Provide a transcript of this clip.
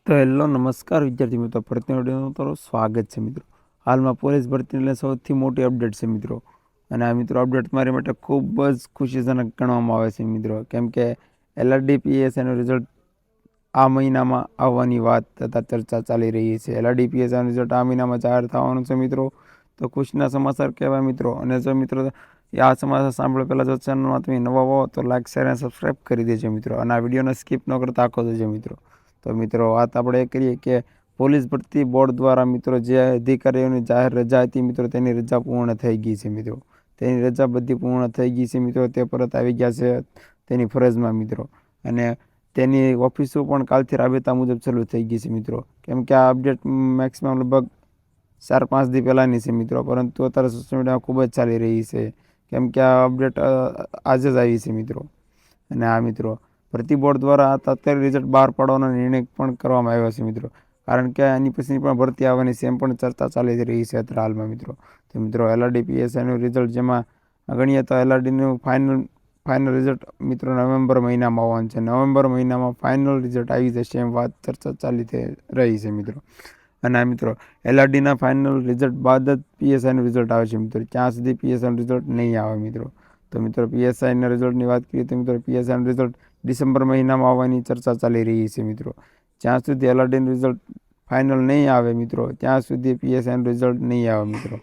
તો હેલો નમસ્કાર વિદ્યાર્થી મિત્રો, ભરતી વિડીયોનું તમારું સ્વાગત છે મિત્રો. હાલમાં પોલીસ ભરતીને સૌથી મોટી અપડેટ છે મિત્રો. અને આ મિત્રો અપડેટ મારી માટે ખૂબ જ ખુશીજનક ગણવામાં આવે છે મિત્રો, કેમ કે LRDPSનું રિઝલ્ટ આ મહિનામાં આવવાની વાત તથા ચર્ચા ચાલી રહી છે. LRDPSનું રિઝલ્ટ આ મહિનામાં જાહેર થવાનું છે મિત્રો. તો ખુશીના સમાચાર કહેવાય મિત્રો. અને જો મિત્રો આ સમાચાર સાંભળો પહેલાં જો ચેનલમાં તમે નવા હો તો લાઈક, શેર અને સબસ્ક્રાઈબ કરી દેજો મિત્રો. અને આ વિડીયોને સ્કીપ ન કરતા આખો દેજો મિત્રો. તો મિત્રો વાત આપણે એ કરીએ કે પોલીસ ભરતી બોર્ડ દ્વારા મિત્રો જે અધિકારીઓની જાહેર રજા હતી મિત્રો, તેની રજા પૂર્ણ થઈ ગઈ છે મિત્રો. તેની રજા બધી પૂર્ણ થઈ ગઈ છે મિત્રો. તે પરત આવી ગયા છે તેની ફરજમાં મિત્રો. અને તેની ઓફિસો પણ કાલથી રાબેતા મુજબ ચાલુ થઈ ગઈ છે મિત્રો. કેમ કે આ અપડેટ મેક્સિમમ લગભગ 4-5 દી પહેલાંની છે મિત્રો, પરંતુ અત્યારે સોશિયલ મીડિયામાં ખૂબ જ ચાલી રહી છે. કેમ કે આ અપડેટ આજે જ આવી છે મિત્રો. અને આ મિત્રો ભરતી બોર્ડ દ્વારા તાત્કાલિક રિઝલ્ટ બહાર પાડવાનો નિર્ણય પણ કરવામાં આવ્યો છે મિત્રો. કારણ કે આની પછીની પણ ભરતી આવવાની છે એમ પણ ચર્ચા ચાલી રહી છે અત્યારે હાલમાં મિત્રો. તો મિત્રો LRDPSનું રિઝલ્ટ જેમાં ગણીએ તો LRDનું ફાઇનલ રિઝલ્ટ મિત્રો નવેમ્બર મહિનામાં આવવાનું છે. નવેમ્બર મહિનામાં ફાઇનલ રિઝલ્ટ આવી જશે એમ વાત ચર્ચા ચાલી રહી છે મિત્રો. અને આ મિત્રો LRDના ફાઇનલ રિઝલ્ટ બાદ જ PSIનું રિઝલ્ટ આવે છે મિત્રો. ત્યાં સુધી PSIનું રિઝલ્ટ નહીં આવે મિત્રો. તો મિત્રો PSIના રિઝલ્ટની વાત કરીએ તો મિત્રો PSIનું રિઝલ્ટ ડિસેમ્બર મહિનામાં આવવાની ચર્ચા ચાલી રહી છે મિત્રો. જ્યાં સુધી LRDનું રિઝલ્ટ ફાઇનલ નહીં આવે મિત્રો, ત્યાં સુધી PSIનું રિઝલ્ટ નહીં આવે મિત્રો.